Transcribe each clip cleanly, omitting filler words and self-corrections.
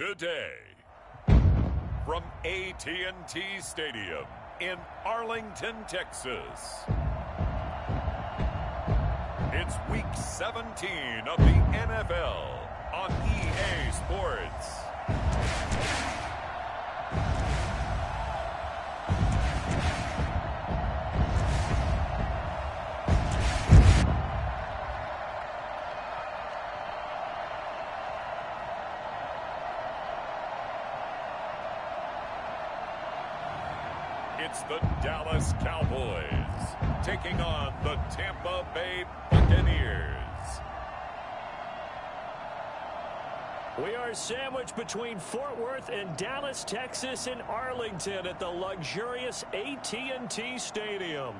today. From AT&T Stadium in Arlington, Texas. It's Week 17 of the NFL on EA Sports. It's the Dallas Cowboys taking on the Tampa Bay Buccaneers. We are sandwiched between Fort Worth and Dallas, Texas, and Arlington at the luxurious AT&T Stadium.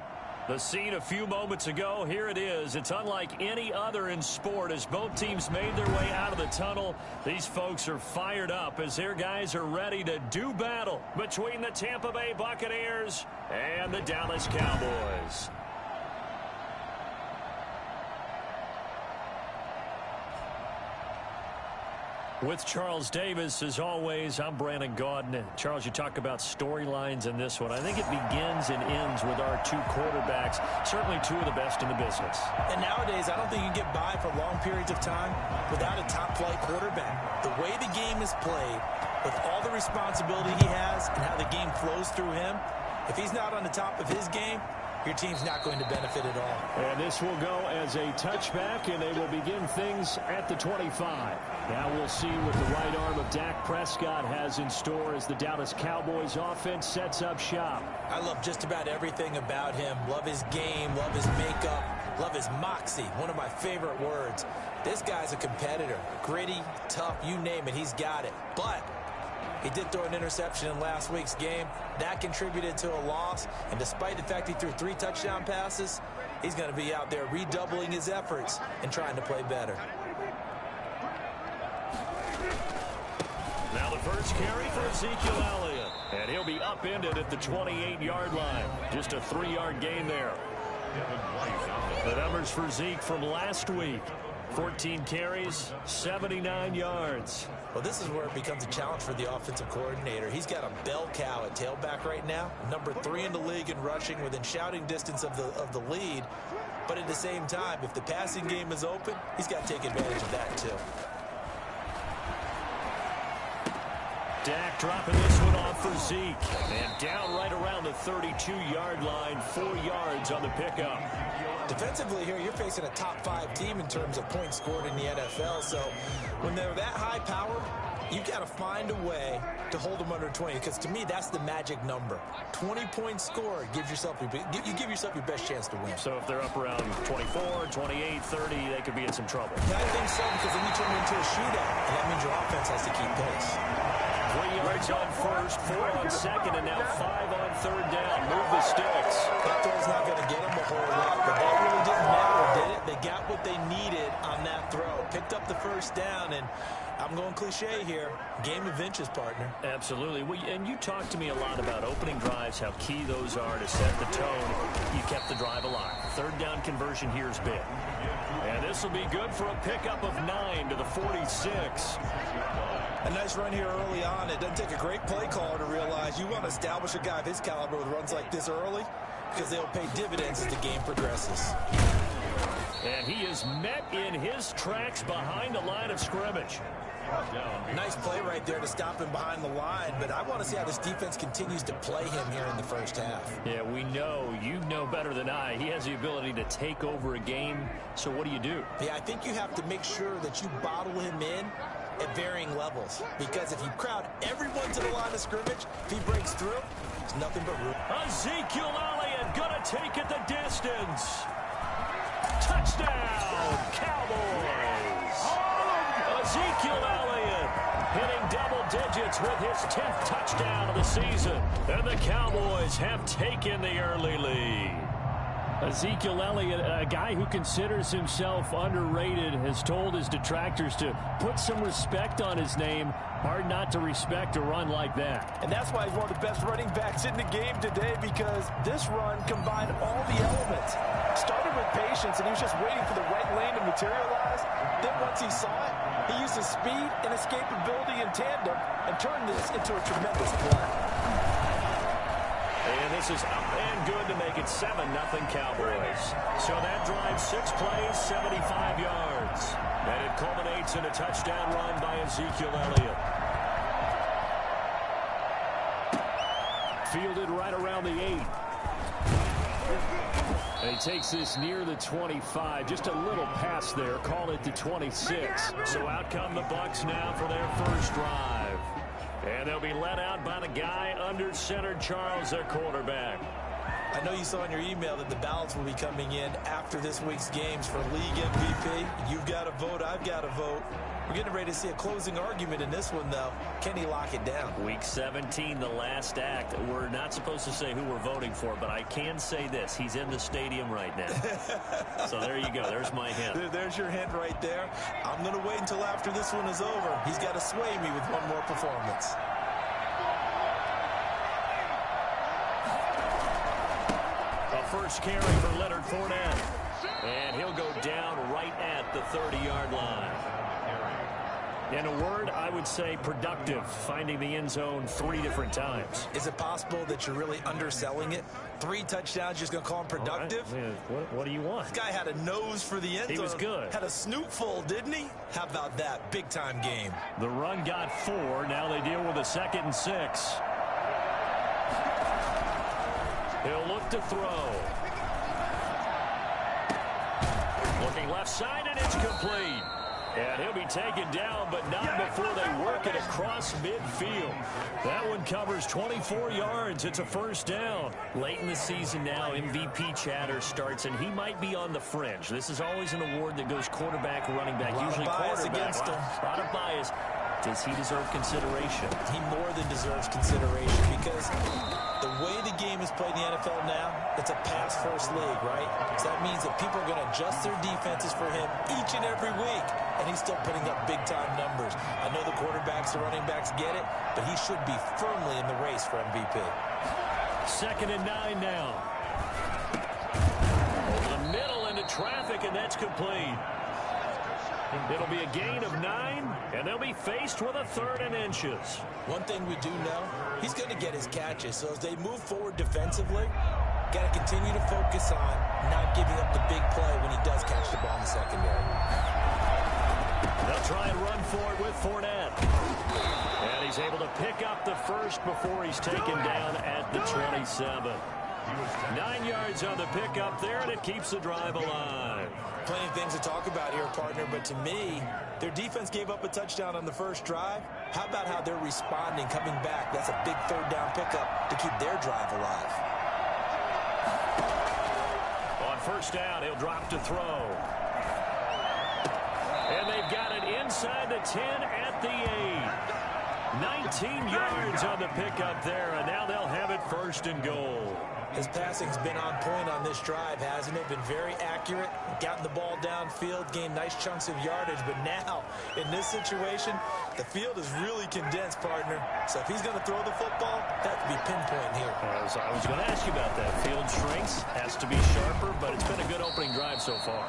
The scene a few moments ago, here it is. It's unlike any other in sport as both teams made their way out of the tunnel. These folks are fired up as their guys are ready to do battle between the Tampa Bay Buccaneers and the Dallas Cowboys. With Charles Davis, as always, I'm Brandon Gaudin. Charles, you talk about storylines in this one. I think it begins and ends with our two quarterbacks, certainly two of the best in the business. And nowadays, I don't think you can get by for long periods of time without a top-flight quarterback. The way the game is played, with all the responsibility he has and how the game flows through him, if he's not on the top of his game, your team's not going to benefit at all. And this will go as a touchback, and they will begin things at the 25. Now we'll see what the right arm of Dak Prescott has in store as the Dallas Cowboys offense sets up shop. I love just about everything about him. Love his game, love his makeup, love his moxie, one of my favorite words. This guy's a competitor. Gritty, tough, you name it, he's got it. But he did throw an interception in last week's game. That contributed to a loss. And despite the fact he threw 3 touchdown passes, he's going to be out there redoubling his efforts and trying to play better. Now the first carry for Ezekiel Elliott. And he'll be upended at the 28-yard line. Just a 3-yard gain there. The numbers for Zeke from last week. 14 carries, 79 yards. Well, this is where it becomes a challenge for the offensive coordinator. He's got a bell cow at tailback right now, number 3 in the league in rushing, within shouting distance of the lead. But at the same time, if the passing game is open, he's got to take advantage of that too. Dak dropping this one off for Zeke. And down right around the 32-yard line, 4 yards on the pickup. Defensively here, you're facing a top-5 team in terms of points scored in the NFL. So when they're that high power, you got to find a way to hold them under 20. Because to me, that's the magic number. 20 points scored, you give yourself your best chance to win. So if they're up around 24, 28, 30, they could be in some trouble. Yeah, I think so, because then you turn it into a shootout, and that means your offense has to keep pace. 3 yards on first, 4 on second, and now 5 on third down. Move the sticks. That throw's not going to get them a whole lot, but that really didn't matter, did it? They got what they needed on that throw. Picked up the first down, and I'm going cliche here. Game of inches, partner. Absolutely. Well, and you talked to me a lot about opening drives, how key those are to set the tone. You kept the drive alive. Third down conversion here is big. And this will be good for a pickup of 9 to the 46. A nice run here early on. It doesn't take a great play caller to realize you want to establish a guy of his caliber with runs like this early, because they'll pay dividends as the game progresses. And he is met in his tracks behind the line of scrimmage. Nice play right there to stop him behind the line, but I want to see how this defense continues to play him here in the first half. Yeah, we know, you know better than I, he has the ability to take over a game. So what do you do? Yeah, I think you have to make sure that you bottle him in at varying levels, because if you crowd everyone to the line of scrimmage, if he breaks through, there's nothing but room. Ezekiel Elliott gonna take it the distance. Touchdown, Cowboys. Ezekiel Elliott hitting double digits with his 10th touchdown of the season. And the Cowboys have taken the early lead. Ezekiel Elliott, a guy who considers himself underrated, has told his detractors to put some respect on his name. Hard not to respect a run like that. And that's why he's one of the best running backs in the game today, because this run combined all the elements. Started with patience, and he was just waiting for the right lane to materialize. Then once he saw it, He used his speed and escapability in tandem and turned this into a tremendous play. And this is up and good to make it 7-0 Cowboys. So that drive, 6 plays, 75 yards. And it culminates in a touchdown run by Ezekiel Elliott. Fielded right around the 8. And he takes this near the 25. Just a little pass there. Call it the 26. So out come the Bucs now for their first drive. And they'll be let out by the guy under center, Charles, their quarterback. I know you saw in your email that the ballots will be coming in after this week's games for league MVP. You've got to vote. I've got to vote. We're getting ready to see a closing argument in this one, though. Can he lock it down? Week 17, the last act. We're not supposed to say who we're voting for, but I can say this. He's in the stadium right now. So there you go. There's my hint. There's your hint right there. I'm going to wait until after this one is over. He's got to sway me with one more performance. First carry for Leonard Fournette. And he'll go down right at the 30-yard line. In a word, I would say productive, finding the end zone 3 different times. Is it possible that you're really underselling it? 3 touchdowns, just going to call him productive? Right. What do you want? This guy had a nose for the end zone. He was good. Had a snootful, didn't he? How about that? Big-time game. The run got 4. Now they deal with a 2nd and 6. He'll look to throw. Looking left side, and it's complete. And he'll be taken down, but not before they work it across midfield. That one covers 24 yards. It's a first down. Late in the season now, MVP chatter starts, and he might be on the fringe. This is always an award that goes quarterback, running back, usually quarterback. Against him. A lot of bias. Does he deserve consideration? He more than deserves consideration because the way the game is played in the NFL now, it's a pass-first league, right? So that means that people are going to adjust their defenses for him each and every week, and he's still putting up big-time numbers. I know the quarterbacks, the running backs get it, but he should be firmly in the race for MVP. 2nd and 9 now. Over the middle into traffic, and that's complete. It'll be a gain of 9, and they'll be faced with a 3rd and inches. One thing we do know, he's going to get his catches. So as they move forward defensively, got to continue to focus on not giving up the big play when he does catch the ball in the secondary. They'll try and run for it with Fournette. And he's able to pick up the first before he's taken down at the 27. 9 yards on the pickup there, and it keeps the drive alive. Plenty of things to talk about here, partner, but to me, their defense gave up a touchdown on the first drive. How about how they're responding, coming back? That's a big 3rd down pickup to keep their drive alive. On first down, he'll drop to throw. And they've got it inside the 10 at the 8. 19 yards on the pickup there, and now they'll have it 1st and goal. His passing's been on point on this drive, hasn't it? Been very accurate, gotten the ball downfield, gained nice chunks of yardage. But now, in this situation, the field is really condensed, partner. So if he's going to throw the football, that could be pinpoint here. So I was going to ask you about that. Field shrinks, has to be sharper, but it's been a good opening drive so far.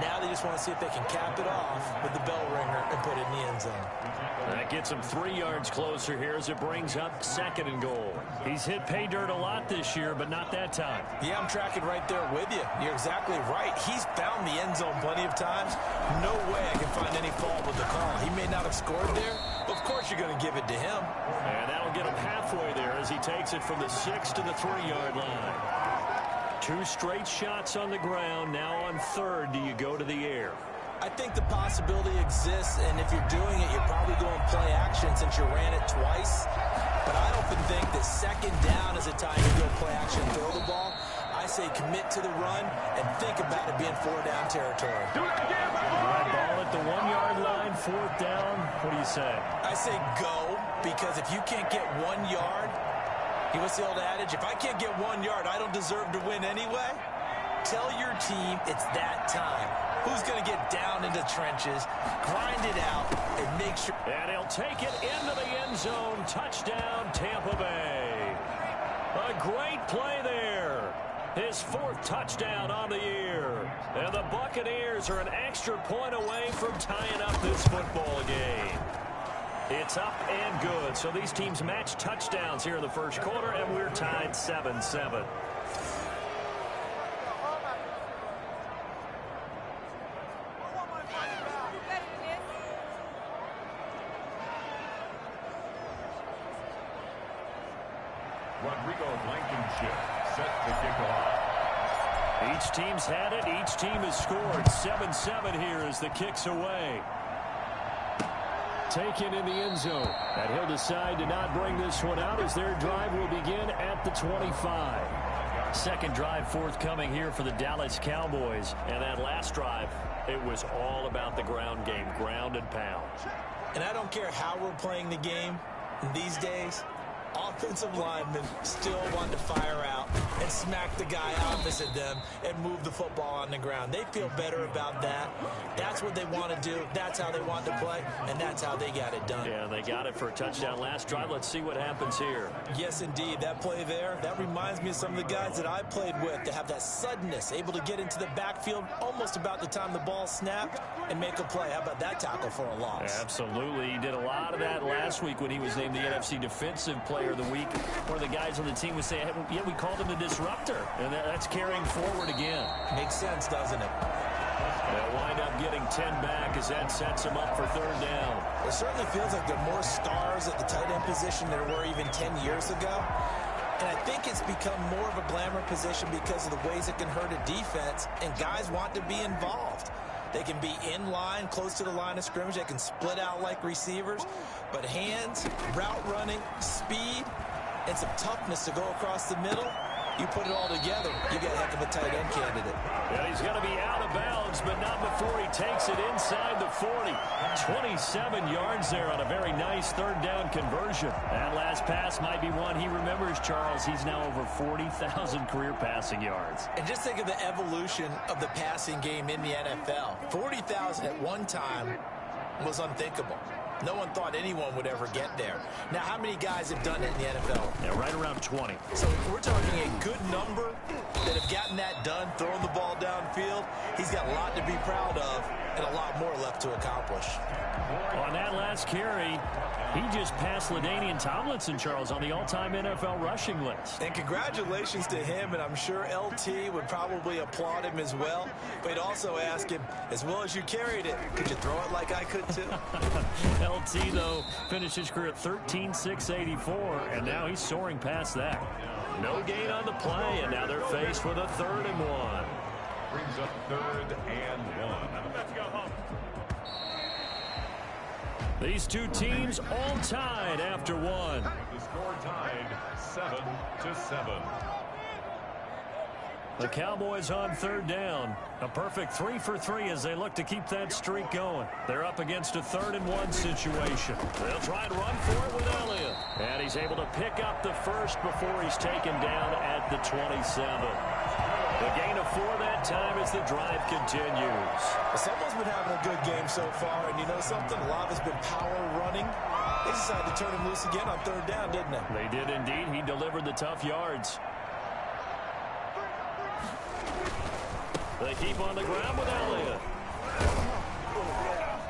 Now they just want to see if they can cap it off with the bell ringer and put it in the end zone. That gets him 3 yards closer here as it brings up 2nd and goal. He's hit pay dirt a lot this year, but not that time. Yeah, I'm tracking right there with you. You're exactly right. He's found the end zone plenty of times. No way I can find any fault with the call. He may not have scored there. Of course you're going to give it to him. And that'll get him halfway there as he takes it from the 6 to the 3-yard line. 2 straight shots on the ground. Now on 3rd, do you go to the air? I think the possibility exists, and if you're doing it, you're probably going play action since you ran it twice. But I often think that 2nd down is a time to go play action, throw the ball. I say commit to the run and think about it being 4-down territory. Ball at the 1-yard line, 4th down. What do you say? I say go, because if you can't get 1 yard, what's the old adage? If I can't get 1 yard, I don't deserve to win anyway. Tell your team it's that time. Who's going to get down into the trenches, grind it out, and make sure. And he'll take it into the end zone. Touchdown, Tampa Bay. A great play there. His 4th touchdown on the year. And the Buccaneers are an extra point away from tying up this football game. It's up and good. So these teams match touchdowns here in the first quarter, and we're tied 7-7. Set to kick off. Each team's had it. Each team has scored. 7-7 here as the kick's away. Taken in the end zone. And he'll decide to not bring this one out as their drive will begin at the 25. Second drive forthcoming here for the Dallas Cowboys. And that last drive, it was all about the ground game, ground and pound. And I don't care how we're playing the game these days. Offensive linemen still want to fire out and smack the guy opposite them and move the football on the ground. They feel better about that. That's what they want to do. That's how they want to play, and that's how they got it done. Yeah, they got it for a touchdown last drive. Let's see what happens here. Yes, indeed. That play there, that reminds me of some of the guys that I played with to have that suddenness, able to get into the backfield almost about the time the ball snapped and make a play. How about that tackle for a loss? Absolutely. He did a lot of that last week when he was named the NFC Defensive Player of the Week. One of the guys on the team would say, yeah, we called him the disruptor. And that's carrying forward again. Makes sense, doesn't it? They'll wind up getting 10 back as that sets him up for third down. It certainly feels like there are more stars at the tight end position than there were even 10 years ago. And I think it's become more of a glamour position because of the ways it can hurt a defense, and guys want to be involved. They can be in line, close to the line of scrimmage. They can split out like receivers. But hands, route running, speed, and some toughness to go across the middle, you put it all together, you get a heck of a tight end candidate. Yeah, he's going to be out of bounds, but not before he takes it inside the 40. 27 yards there on a very nice third down conversion. That last pass might be one he remembers, Charles. He's now over 40,000 career passing yards. And just think of the evolution of the passing game in the NFL. 40,000 at one time was unthinkable. No one thought anyone would ever get there. Now, how many guys have done it in the NFL? Yeah, right around 20. So we're talking a good number that have gotten that done, throwing the ball downfield. He's got a lot to be proud of and a lot more left to accomplish. On that last carry, he just passed LaDainian Tomlinson, Charles, on the all-time NFL rushing list. And congratulations to him, and I'm sure LT would probably applaud him as well. But he'd also ask him, as well as you carried it, could you throw it like I could too? LT, though, finished his career at 13,684, and now he's soaring past that. No gain on the play, and now they're faced with a 3rd and 1. Brings up 3rd and 1. Let's go home. These two teams all tied after one. The score tied 7-7. The Cowboys on 3rd down. A perfect 3 for 3 as they look to keep that streak going. They're up against a 3rd and 1 situation. They'll try and run for it with Elliott. And he's able to pick up the first before he's taken down at the 27. The gain of 4 that time as the drive continues. Someone's been having a good game so far, and you know something? A lot of it's been power running. They decided to turn him loose again on 3rd down, didn't they? They did indeed. He delivered the tough yards. They keep on the ground with Elliott.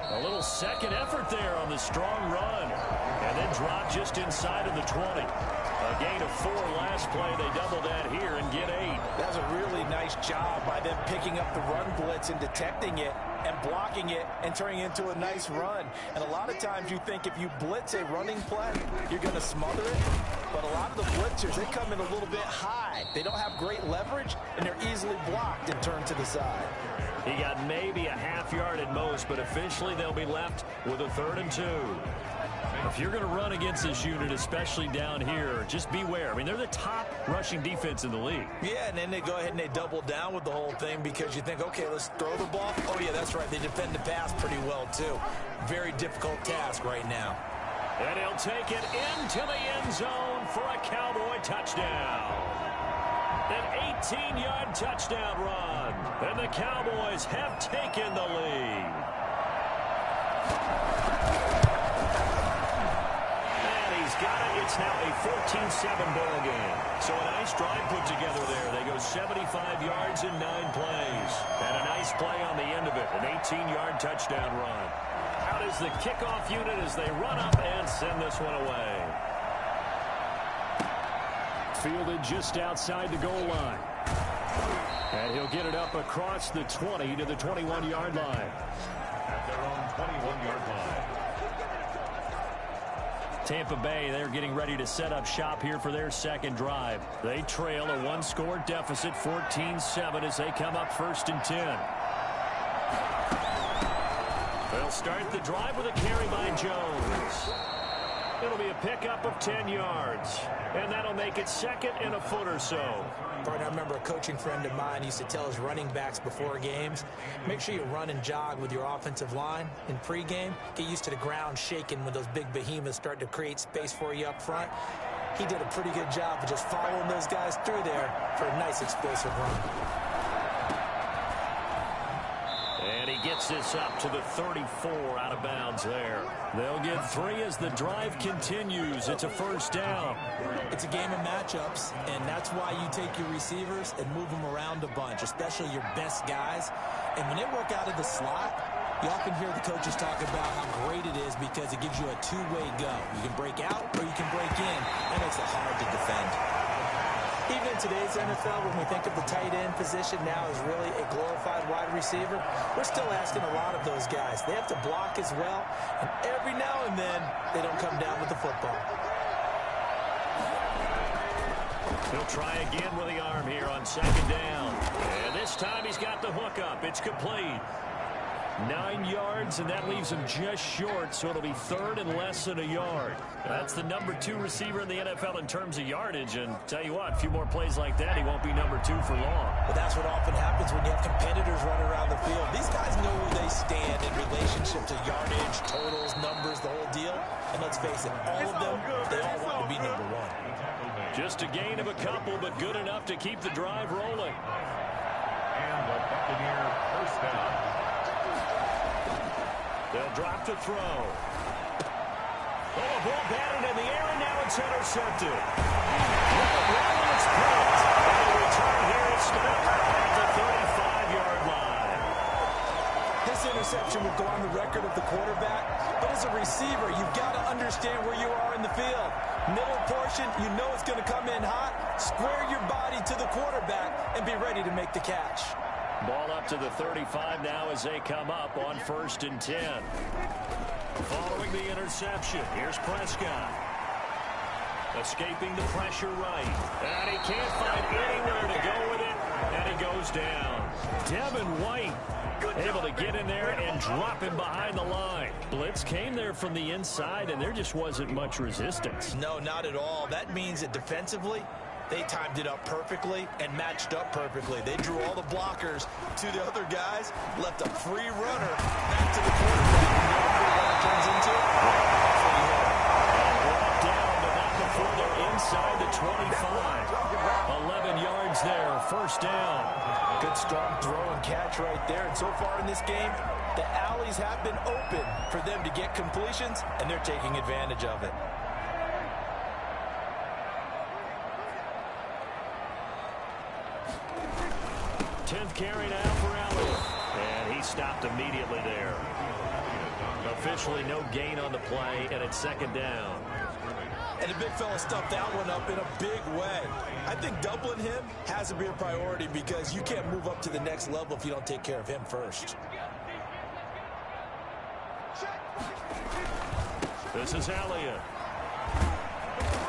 A little second effort there on the strong run. And then drop just inside of the 20. A gain of 4 last play. They double that here and get 8. That's a really nice job by them picking up the run blitz and detecting it and blocking it and turning it into a nice run. And a lot of times you think if you blitz a running play, you're going to smother it. But a lot of the blitzers, they come in a little bit high. They don't have great leverage, and they're easily blocked and turned to the side. He got maybe a half yard at most, but officially they'll be left with a 3rd and 2. If you're going to run against this unit, especially down here, just beware. I mean, they're the top rushing defense in the league. Yeah, and then they go ahead and they double down with the whole thing because you think, okay, let's throw the ball. Oh, yeah, that's right. They defend the pass pretty well, too. Very difficult task right now. And he'll take it into the end zone for a Cowboy touchdown. An 18-yard touchdown run. And the Cowboys have taken the lead. Got it. It's now a 14-7 ball game. So a nice drive put together there. They go 75 yards in 9 plays. And a nice play on the end of it. An 18-yard touchdown run. Out is the kickoff unit as they run up and send this one away. Fielded just outside the goal line. And he'll get it up across the 20 to the 21-yard line. At their own 21-yard line. Tampa Bay, they're getting ready to set up shop here for their second drive. They trail a one-score deficit, 14-7, as they come up 1st and 10. They'll start the drive with a carry by Jones. It'll be a pickup of 10 yards, and that'll make it 2nd and a foot or so. I remember a coaching friend of mine used to tell his running backs before games, make sure you run and jog with your offensive line in pregame. Get used to the ground shaking when those big behemoths start to create space for you up front. He did a pretty good job of just following those guys through there for a nice explosive run. And he gets this up to the 34 out of bounds there. They'll get 3 as the drive continues. It's a 1st down. It's a game of matchups, and that's why you take your receivers and move them around a bunch, especially your best guys. And when they work out of the slot, you often hear the coaches talk about how great it is because it gives you a two-way go. You can break out or you can break in. That makes it hard to defend. Even in today's NFL, when we think of the tight end position now as really a glorified wide receiver, we're still asking a lot of those guys. They have to block as well, and every now and then, they don't come down with the football. He'll try again with the arm here on 2nd down. And this time he's got the hook up. It's complete. 9 yards, and that leaves him just short, so it'll be 3rd and less than a yard. That's the number 2 receiver in the NFL in terms of yardage, and tell you what, a few more plays like that, he won't be number 2 for long. But that's what often happens when you have competitors running around the field. These guys know where they stand in relationship to yardage, totals, numbers, the whole deal. And let's face it, all of them, they all want to be number 1. Just a gain of a couple, but good enough to keep the drive rolling. And the Buccaneer 1st down. They'll drop to throw. Oh, a ball batted in the air, and now it's intercepted. It's picked. And the return here is stopped at the 35-yard line. This interception will go on the record of the quarterback, but as a receiver, you've got to understand where you are in the field. Middle portion, you know it's going to come in hot. Square your body to the quarterback and be ready to make the catch. Ball up to the 35 now as they come up on 1st and 10. Following the interception, here's Prescott. Escaping the pressure right. And he can't find anywhere to go with it. And he goes down. Devin White able to get in there and drop him behind the line. Blitz came there from the inside, and there just wasn't much resistance. No, not at all. That means that defensively, they timed it up perfectly and matched up perfectly. They drew all the blockers to the other guys, left a free runner back to the quarterback. You know what the free runner turns into? Brought down, but not before they're inside the 25. 11 yards there, 1st down. Good strong throw and catch right there. And so far in this game, the alleys have been open for them to get completions, and they're taking advantage of it. Tenth carry now for Elliott. And he stopped immediately there. Officially no gain on the play, and it's 2nd down. And the big fella stuffed that one up in a big way. I think doubling him has to be a priority because you can't move up to the next level if you don't take care of him first. This is Elliott.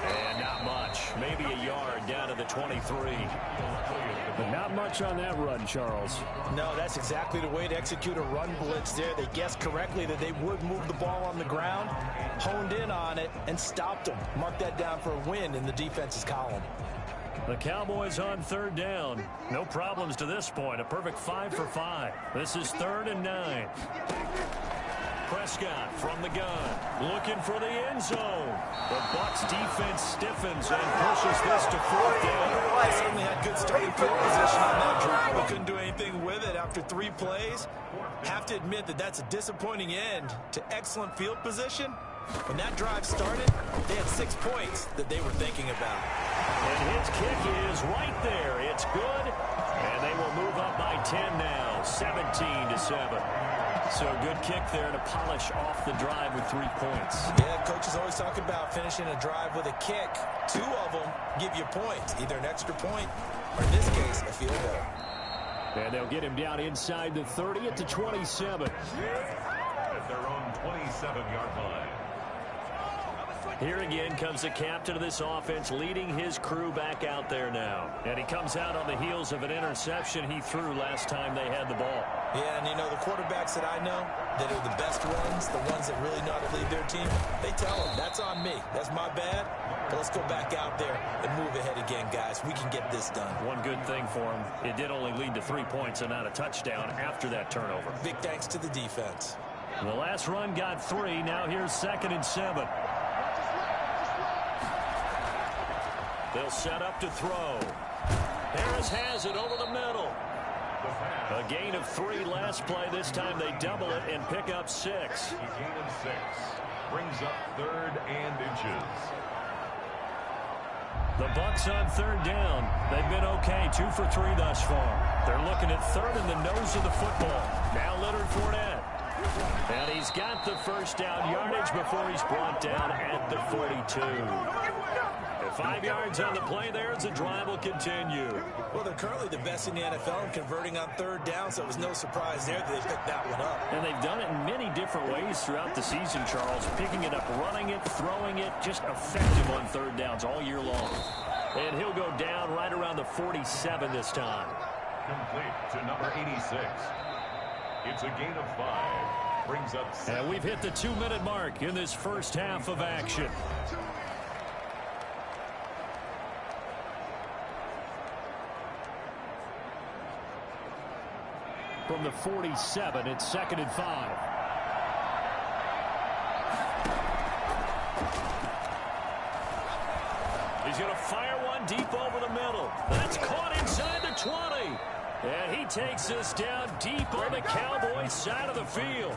And not much. Maybe a yard down to the 23. But not much on that run, Charles. No, that's exactly the way to execute a run blitz there. They guessed correctly that they would move the ball on the ground, honed in on it, and stopped them. Mark that down for a win in the defense's column. The Cowboys on 3rd down. No problems to this point. A perfect 5 for 5. This is 3rd and 9. Prescott from the gun, looking for the end zone. The Bucs defense stiffens and pushes this to 4th down. They certainly had good starting field position on that drive, but couldn't do anything with it after 3 plays. Have to admit that that's a disappointing end to excellent field position. When that drive started, they had 6 points that they were thinking about. And his kick is right there. It's good, and they will move up by 10 now. 17-7. So good kick there to polish off the drive with 3 points. Yeah, coach is always talking about finishing a drive with a kick. 2 of them give you points, either an extra point or in this case, a field goal. And they'll get him down inside the 30 at the 27. At their own 27-yard line. Here again comes the captain of this offense, leading his crew back out there now. And he comes out on the heels of an interception he threw last time they had the ball. Yeah, and you know, the quarterbacks that I know that are the best ones, the ones that really know how to lead their team, they tell them, that's on me. That's my bad. But let's go back out there and move ahead again, guys. We can get this done. One good thing for him, it did only lead to 3 points and not a touchdown after that turnover. Big thanks to the defense. The last run got 3. Now here's 2nd and 7. They'll set up to throw. Harris has it over the middle. A gain of 3 last play. This time they double it and pick up 6. A gain of 6. Brings up 3rd and inches. The Bucs on 3rd down. They've been okay. 2 for 3 thus far. They're looking at 3rd in the nose of the football. Now Leonard Fournette. And he's got the first down yardage before he's brought down at the 42. 5 yards on the play there as the drive will continue. Well, they're currently the best in the NFL in converting on 3rd down, so it was no surprise there that they picked that one up. And they've done it in many different ways throughout the season, Charles. Picking it up, running it, throwing it, just effective on 3rd downs all year long. And he'll go down right around the 47 this time. Complete to number 86. It's a gain of 5. Brings up 7. And we've hit the 2-minute mark in this first half of action. From the 47, it's 2nd and 5. He's going to fire one deep over the middle. That's caught inside the 20. And he takes this down deep on the Cowboys side of the field.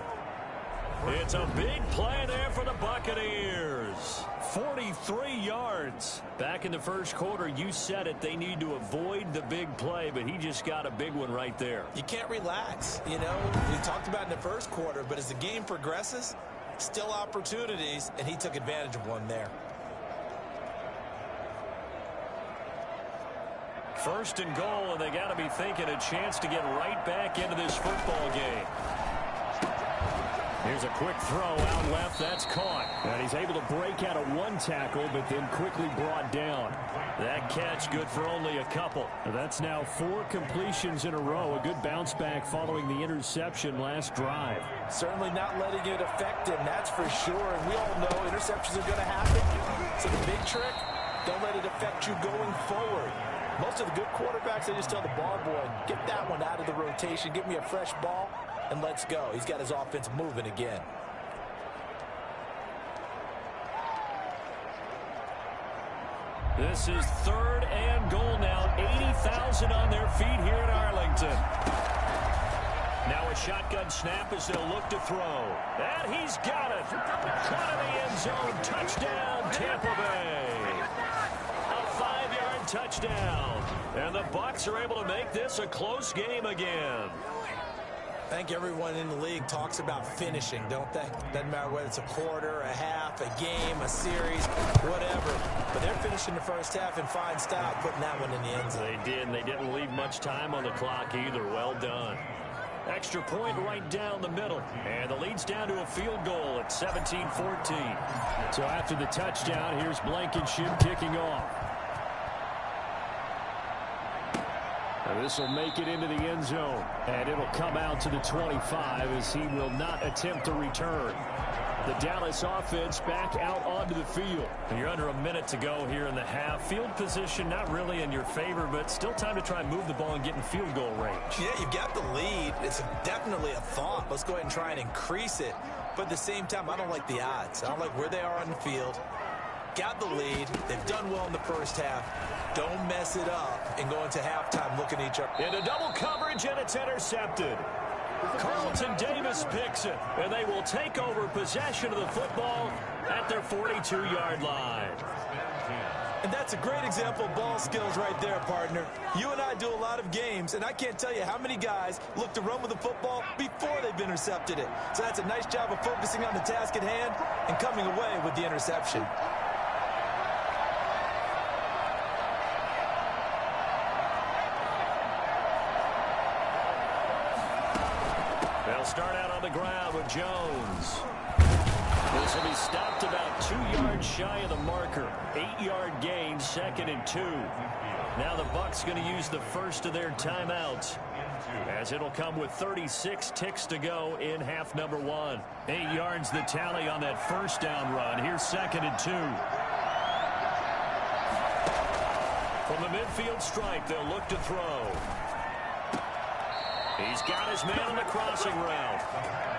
It's a big play there for the Buccaneers. 43 yards. Back in the first quarter, you said it, they need to avoid the big play, but he just got a big one right there. You can't relax. You know, we talked about in the first quarter, but as the game progresses, still opportunities, and he took advantage of one there. 1st and goal, and they got to be thinking a chance to get right back into this football game. Here's a quick throw out left. That's caught. And he's able to break out of 1 tackle, but then quickly brought down. That catch good for only a couple. That's now 4 completions in a row. A good bounce back following the interception last drive. Certainly not letting it affect him, that's for sure. And we all know interceptions are going to happen. So the big trick, don't let it affect you going forward. Most of the good quarterbacks, they just tell the ball boy, get that one out of the rotation, give me a fresh ball, and let's go. He's got his offense moving again. This is 3rd and goal now. 80,000 on their feet here in Arlington. Now a shotgun snap as they'll look to throw. And he's got it. Caught in the end zone. Touchdown, Tampa Bay. A 5-yard touchdown. And the Bucs are able to make this a close game again. I think everyone in the league talks about finishing, don't they? Doesn't matter whether it's a quarter, a half, a game, a series, whatever. But they're finishing the first half in fine style, putting that one in the end zone. They did, and they didn't leave much time on the clock either. Well done. Extra point right down the middle. And the lead's down to a field goal at 17-14. So after the touchdown, here's Blankenship kicking off. This will make it into the end zone, and it'll come out to the 25 as he will not attempt to return. The Dallas offense back out onto the field. And you're under a minute to go here in the half. Field position not really in your favor, but still time to try and move the ball and get in field goal range. Yeah, you've got the lead. It's definitely a thought. Let's go ahead and try and increase it. But at the same time, I don't like the odds. I don't like where they are on the field. Got the lead. They've done well in the first half. Don't mess it up and go into halftime looking at each other. Into double coverage, and it's intercepted. Carlton Davis picks it, and they will take over possession of the football at their 42-yard line. And that's a great example of ball skills right there, partner. You and I do a lot of games, and I can't tell you how many guys look to run with the football before they've intercepted it. So that's a nice job of focusing on the task at hand and coming away with the interception. They'll start out on the ground with Jones. This will be stopped about 2 yards shy of the marker. 8-yard gain, 2nd and 2. Now the Bucs going to use the first of their timeouts, as it'll come with 36 ticks to go in half number 1. 8 yards the tally on that first down run. Here's 2nd and 2. From the midfield stripe, they'll look to throw. He's got his man on the crossing route.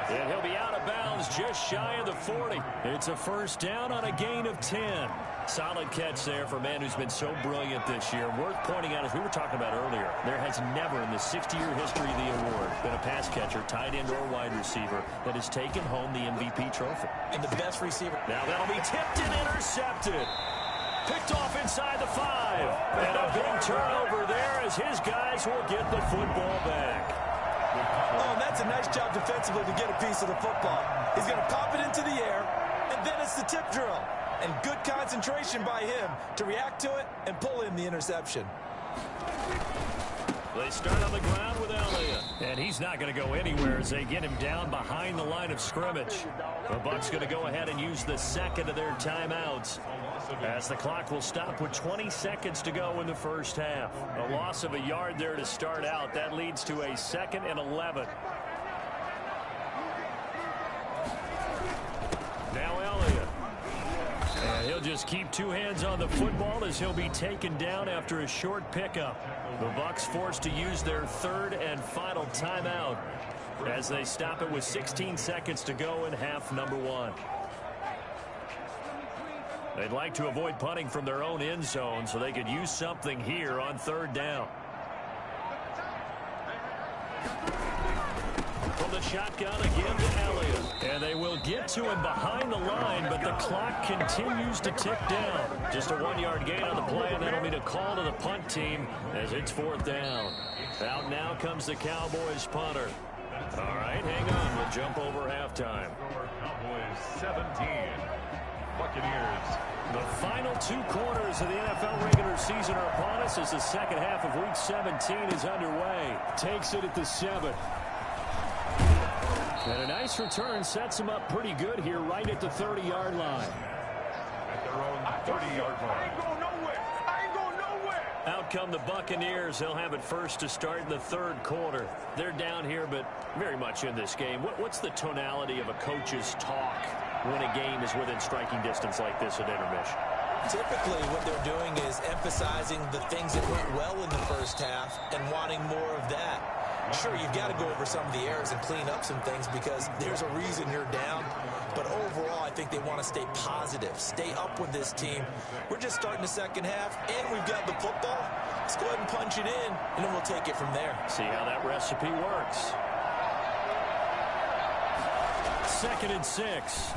And he'll be out of bounds just shy of the 40. It's a first down on a gain of 10. Solid catch there for a man who's been so brilliant this year. Worth pointing out, as we were talking about earlier, there has never in the 60-year history of the award been a pass catcher, tight end, or wide receiver that has taken home the MVP trophy. And the best receiver. Now that'll be tipped and intercepted. Picked off inside the 5. And a big turnover there as his guys will get the football back. Oh, and that's a nice job defensively to get a piece of the football. He's going to pop it into the air, and then it's the tip drill. And good concentration by him to react to it and pull in the interception. They start on the ground with Elliott. And he's not going to go anywhere as they get him down behind the line of scrimmage. The Bucs going to go ahead and use the second of their timeouts, as the clock will stop with 20 seconds to go in the first half. A loss of a yard there to start out. That leads to a 2nd and 11. Now Elliott. And he'll just keep 2 hands on the football as he'll be taken down after a short pickup. The Bucs forced to use their 3rd and final timeout as they stop it with 16 seconds to go in half number 1. They'd like to avoid punting from their own end zone so they could use something here on 3rd down. From the shotgun again to Elliott. And they will get to him behind the line, but the clock continues to tick down. Just a 1-yard gain on the play, and that'll be a call to the punt team as it's 4th down. Out now comes the Cowboys punter. All right, hang on. We'll jump over halftime. Cowboys 17. Buccaneers. The final 2 quarters of the NFL regular season are upon us as the second half of Week 17 is underway. Takes it at the 7. And a nice return sets him up pretty good here right at the 30-yard line. At their own 30-yard line. I ain't going nowhere. I ain't going nowhere. Out come the Buccaneers. They'll have it first to start in the 3rd quarter. They're down here, but very much in this game. What's the tonality of a coach's talk when a game is within striking distance like this at intermission? Typically, what they're doing is emphasizing the things that went well in the first half and wanting more of that. Sure, you've got to go over some of the errors and clean up some things because there's a reason you're down. But overall, I think they want to stay positive, stay up with this team. We're just starting the second half, and we've got the football. Let's go ahead and punch it in, and then we'll take it from there. See how that recipe works. 2nd and 6.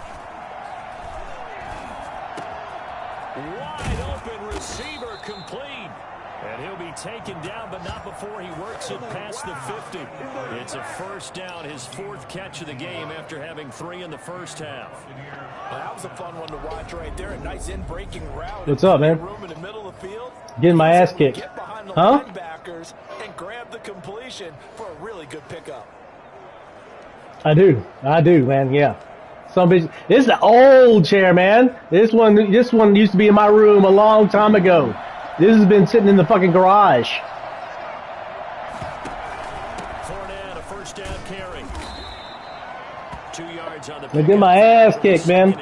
Wide open receiver complete. And he'll be taken down, but not before he works it past the 50. It's a first down, his 4th catch of the game after having 3 in the first half. Well, that was a fun one to watch right there. A nice in-breaking route. What's up, man? Room in the middle of the field. Getting my ass kicked. Get behind the Huh? linebackers and grab the completion for a really good pickup. I do, man. Yeah. Some bitch. This is an old chair, man. This one used to be in my room a long time ago. This has been sitting in the fucking garage. Fournette, a first down carry. 2 yards on the They get my ass kicked, man.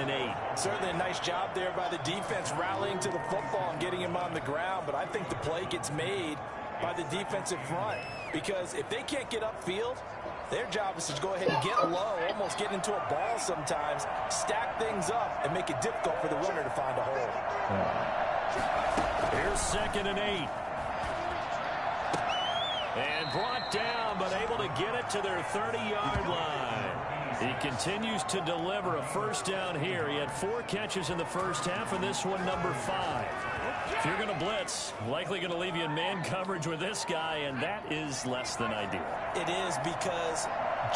Certainly a nice job there by the defense rallying to the football and getting him on the ground, but I think the play gets made by the defensive front because if they can't get upfield, their job is to go ahead and get low, almost get into a ball sometimes, stack things up, and make it difficult for the runner to find a hole. Here's 2nd and 8. And brought down, but able to get it to their 30-yard line. He continues to deliver a first down here. He had 4 catches in the first half, and this one number 5. If you're going to blitz, likely going to leave you in man coverage with this guy, and that is less than ideal. It is, because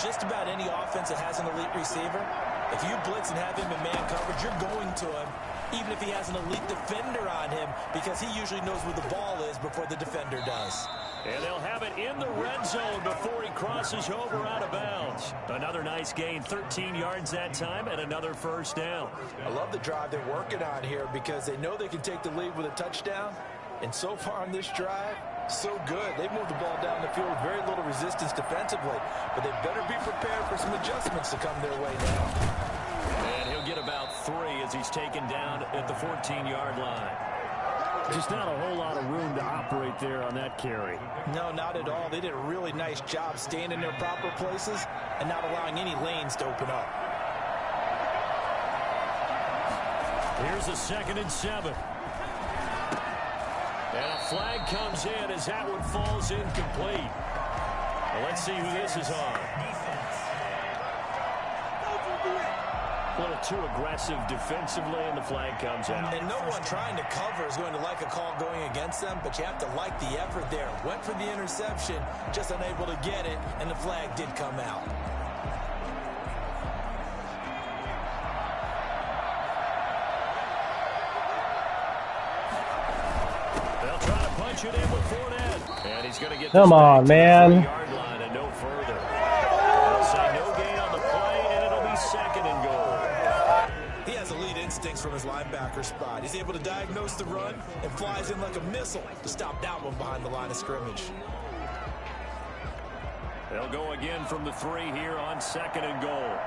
just about any offense that has an elite receiver, if you blitz and have him in man coverage, you're going to him, even if he has an elite defender on him, because he usually knows where the ball is before the defender does. And they'll have it in the red zone before he crosses over out of bounds. Another nice gain, 13 yards that time, and another first down. I love the drive they're working on here because they know they can take the lead with a touchdown. And so far on this drive, so good. They've moved the ball down the field with very little resistance defensively. But they better be prepared for some adjustments to come their way now. And he'll get about 3 as he's taken down at the 14-yard line. Just not a whole lot of room to operate there on that carry. No, not at all. They did a really nice job staying in their proper places and not allowing any lanes to open up. Here's a 2nd and 7. And a flag comes in as that one falls incomplete. Well, let's see who this is on. A little too aggressive defensively, and the flag comes out. And no one trying to cover is going to like a call going against them, but you have to like the effort there. Went for the interception, just unable to get it, and the flag did come out. They'll try to punch it in with Fournette. And he's going to get Come on, man. Yard line and no further. They'll say no gain on the play, and it'll be 2nd and goal. He has elite instincts from his linebacker spot. He's able to diagnose the run and flies in like a missile to stop that one behind the line of scrimmage. They'll go again from the 3 here on 2nd and goal.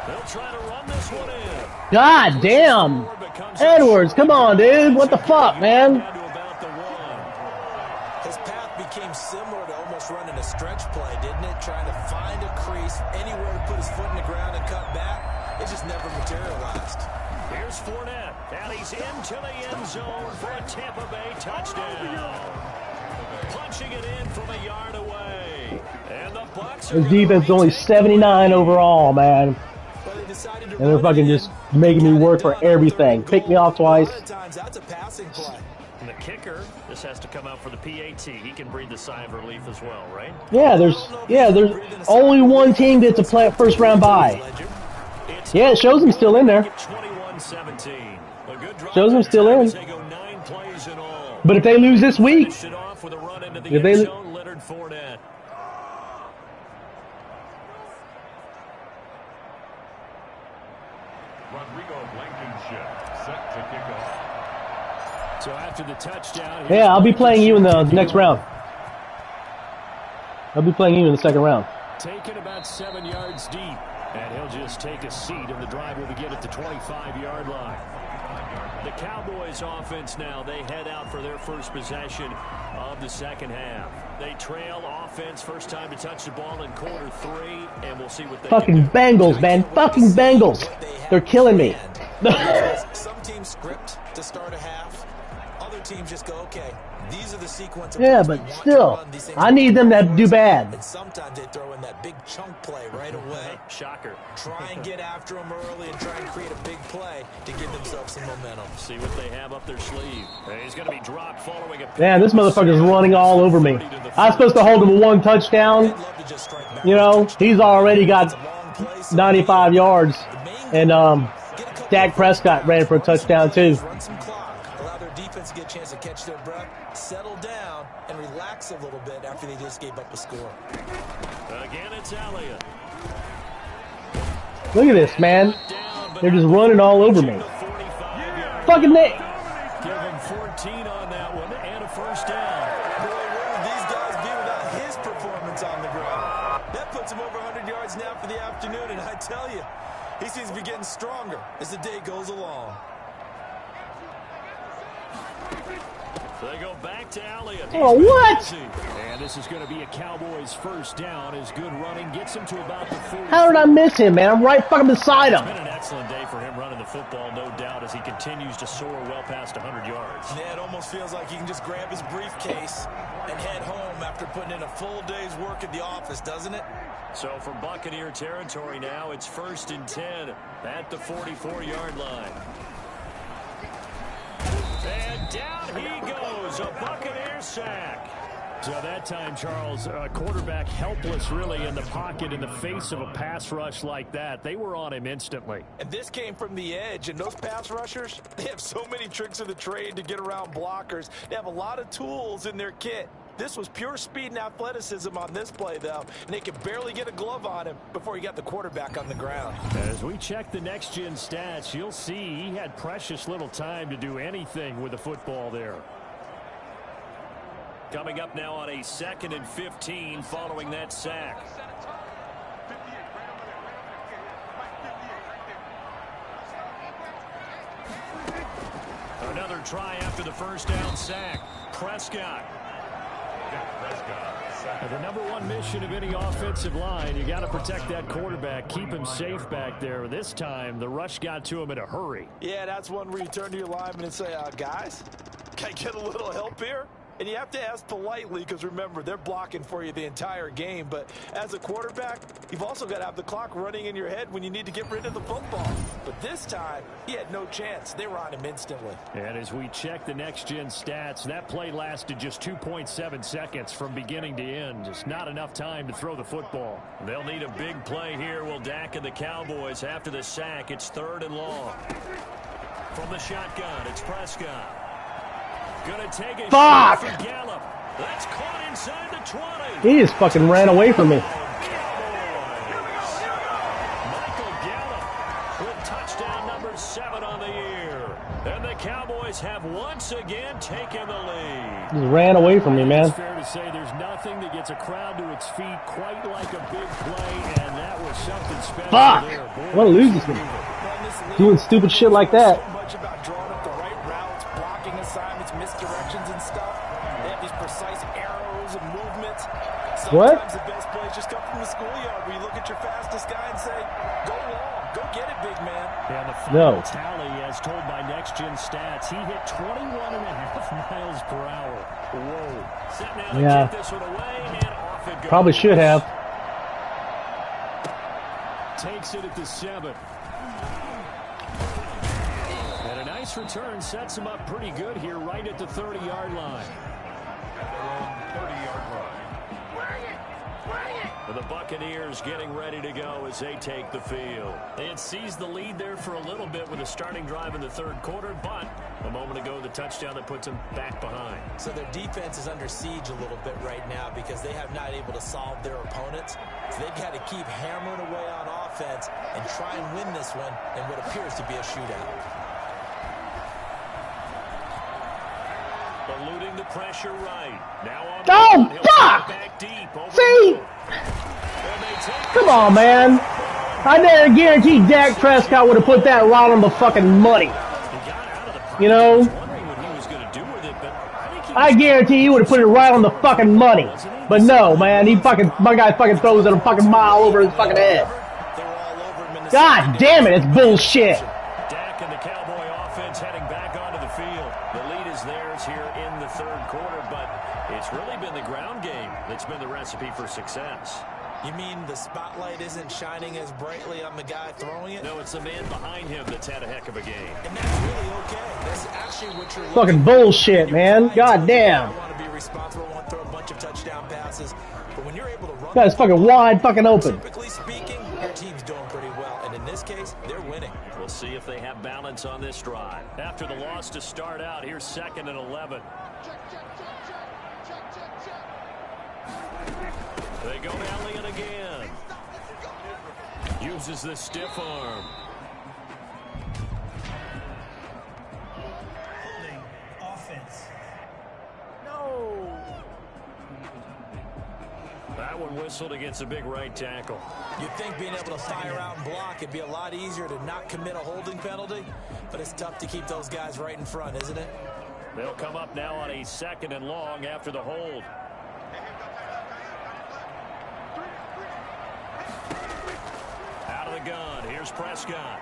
They'll try to run this one in. God damn. Edwards, come on, dude. What the fuck, man? His path became similar to almost running a stretch play, didn't it? Trying to find a crease, anywhere to put his foot in the ground and cut back. It just never materialized. Here's Fournette, and he's into the end zone for a Tampa Bay touchdown. Punching it in from a yard away. And the Bucs His defense is only 79 overall, man. And they're fucking just making me work for everything. Pick me off twice. That's a passing play. And the kicker, this has to come out for the PAT. He can breathe a sigh of relief as well, right? Yeah, there's only one team gets a first round bye. Yeah, it shows him still in there. 21-17. Shows him still in. But if they lose this week, if they So after the touchdown, yeah, I'll be playing you in the next round. I'll be playing you in the 2nd round. Taken about 7 yards deep, and he'll just take a seat, and the drive will begin at the 25-yard line. The Cowboys offense now, they head out for their first possession of the 2nd half. They trail offense, first time to touch the ball in quarter 3, and we'll see what they Fucking Bengals, man. Fucking Bengals. They're killing me. Some teams script to start a half. Other teams just go, okay, these are the sequence of Yeah, but still, I need them to do bad. And sometimes they throw in that big chunk play right away. Shocker. Try and get after them early and try and create a big play to give themselves some momentum. See what they have up their sleeve. He's going to be dropped following a pick. Man, this motherfucker's running all over me. I was supposed to hold him to 1 touchdown. You know, he's already got 95 yards. And Dak Prescott ran for a touchdown, too. Run some clock. Allow their defense to get a chance to catch their breath, settle down, and relax a little bit after they just gave up a score. Again, it's Elliott. Look at this, man. They're just running all over me. Fucking Nick. Give him 14 on that one and a first down. Boy, where would these guys be without his performance on the ground? That puts him over 100 yards now for the afternoon, and I tell you, he seems to be getting stronger as the day goes along. They go back to Elliott. Oh, what? And this is going to be a Cowboys first down. His good running gets him to about the 40. How did I miss him, man? I'm right fucking beside him. It's been an excellent day for him running the football, no doubt, as he continues to soar well past 100 yards. Yeah, it almost feels like he can just grab his briefcase and head home after putting in a full day's work at the office, doesn't it? So for Buccaneer territory now, it's 1st and 10 at the 44-yard line. down he goes. A Buccaneer sack. So that time, Charles, quarterback helpless really in the pocket in the face of a pass rush like that. They were on him instantly. And this came from the edge, and those pass rushers, they have so many tricks of the trade to get around blockers. They have a lot of tools in their kit. This was pure speed and athleticism on this play, though, and they could barely get a glove on him before he got the quarterback on the ground. As we check the next-gen stats, you'll see he had precious little time to do anything with the football there. Coming up now on a 2nd and 15 following that sack. Another try after the first down sack. Prescott. The number one mission of any offensive line, you got to protect that quarterback, keep him safe back there. This time, the rush got to him in a hurry. Yeah, that's one where you turn to your lineman and say, guys, can I get a little help here? And you have to ask politely because, remember, they're blocking for you the entire game. But as a quarterback, you've also got to have the clock running in your head when you need to get rid of the football. But this time, he had no chance. They were on him instantly. And as we check the next-gen stats, that play lasted just 2.7 seconds from beginning to end. Just not enough time to throw the football. They'll need a big play here. Will Dak and the Cowboys after the sack. It's 3rd and long. From the shotgun, it's Prescott. Gonna take a shot for Gallup. That's caught inside the 20. He just fucking ran away from me. Michael Gallup with touchdown number 7 on the year. And the Cowboys have once again taken the lead. Just ran away from me, man. It's fair to say there's nothing that gets a crowd to its feet quite like a big play, and that was something special. Fuck! There. I want to lose this game. Doing stupid shit like that. So much about drawing up the right routes, blocking assignments, misdirections and stuff. They have these precise arrows and movements. Sometimes the best plays just come from the schoolyard where you look at your fastest guy and say, go long, go get it, big man. And the final tally, as told by Next Gen Stats, he hit 21.5 miles per hour. Whoa. Set now to get this one away, and off it goes. Probably should have. Takes it at the 7. And a nice return sets him up pretty good here right at the 30-yard line. At their own 30-yard line. And the Buccaneers getting ready to go as they take the field. They had seized the lead there for a little bit with a starting drive in the 3rd quarter, but a moment ago the touchdown that puts them back behind. So their defense is under siege a little bit right now because they have not able to solve their opponents. So they've got to keep hammering away on offense and try and win this one in what appears to be a shootout. Eluding the pressure right. Now on the fuck! Back deep. See? Come on, man. I dare guarantee Dak Prescott would have put that right on the fucking money. You know? I guarantee he would have put it right on the fucking money. But no, man, my guy fucking throws it a fucking mile over his fucking head. God damn it, it's bullshit. Dak and the Cowboy offense heading back onto the field. The lead is theirs here in the 3rd quarter, but it's really been the ground game that's been the recipe for success. You mean the spotlight isn't shining as brightly on the guy throwing it? No, it's the man behind him that's had a heck of a game. And that's really okay. That's actually what you're fucking bullshit, man. God damn. I want to be responsible. I want to throw a bunch of touchdown passes. But when you're able to run, guy's fucking wide fucking open. Typically speaking, your team's doing pretty well. And in this case, they're winning. We'll see if they have balance on this drive. After the loss to start out, here's 2nd and 11. They go to Elliott again. Uses the stiff arm. Holding offense. No. That one whistled against a big right tackle. You'd think being able to fire out and block it'd be a lot easier to not commit a holding penalty, but it's tough to keep those guys right in front, isn't it? They'll come up now on a 2nd and long after the hold. Out of the gun, here's Prescott.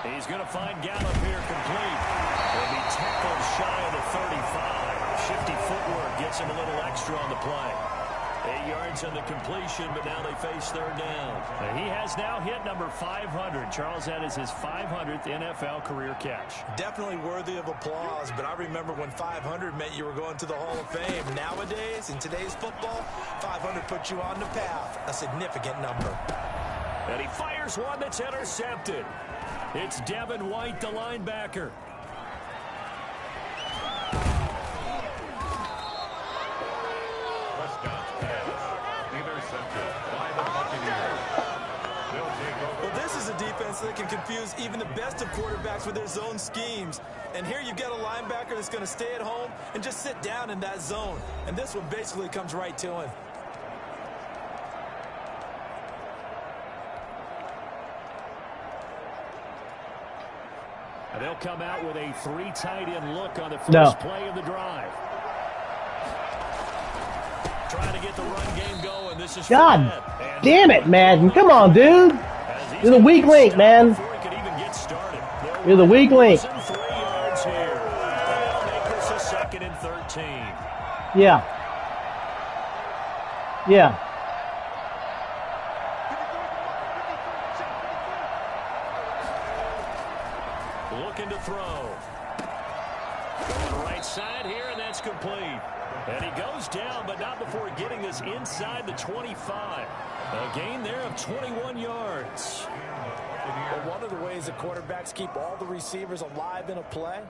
He's going to find Gallup here complete. He'll be tackled shy of the 35. Shifty footwork gets him a little extra on the play. 8 yards on the completion, but now they face third down. And he has now hit number 500. Charles, that is his 500th NFL career catch. Definitely worthy of applause, but I remember when 500 meant you were going to the Hall of Fame. Nowadays, in today's football, 500 puts you on the path, a significant number. And he fires one that's intercepted. It's Devin White, the linebacker. Well, this is a defense that can confuse even the best of quarterbacks with their zone schemes. And here you've got a linebacker that's going to stay at home and just sit down in that zone. And this one basically comes right to him. And they'll come out with a 3 tight end look on the first play of the drive. Trying to get the run game going. This is God damn it, Madden. Come on, dude. You're the weak link, man. You're the weak link. 3 yards here. And they'll make this a 2nd and 13. Yeah. Yeah. Looking to throw. On the right side here, and that's complete. And he goes down, but not before getting this inside the 25. A gain there of 21 yards. Well, one of the ways that quarterbacks keep all the receivers alive in a play,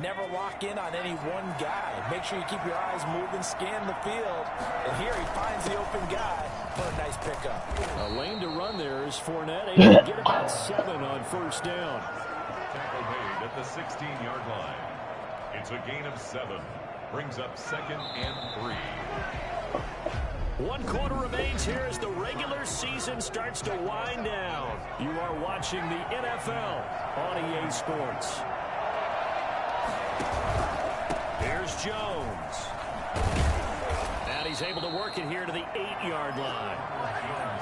never lock in on any one guy. Make sure you keep your eyes moving, scan the field. And here he finds the open guy for a nice pickup. A lane to run there is Fournette, able to get about 7 on first down. Tackle made at the 16-yard line. It's a gain of 7. Brings up 2nd and 3. 1 quarter remains here as the regular season starts to wind down. You are watching the NFL on EA Sports. Here's Jones. And he's able to work it here to the 8-yard line.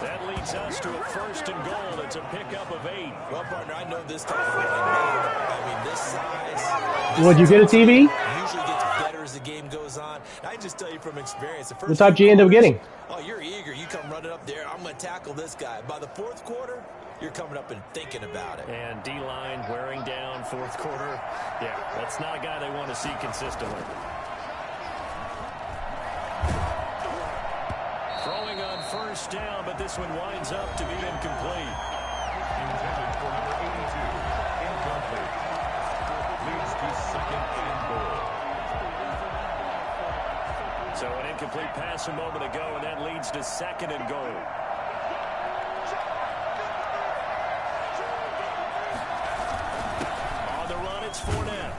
That leads us to a 1st and goal. It's a pickup of 8. Well, partner, I know this type of running back. I mean, this size. Would you get a TV? Usually gets better as the game goes on. I just tell you from experience. The first What type did you end up getting? Oh, you're eager. You come running up there. I'm going to tackle this guy. By the 4th quarter, you're coming up and thinking about it. And D-line wearing down 4th quarter. Yeah, that's not a guy they want to see consistently. Throwing on first down, but this one winds up to be incomplete. Intended for number 82. Incomplete. Leads to 2nd and goal. So an incomplete pass a moment ago, and that leads to 2nd and goal. On the run, it's Fournette.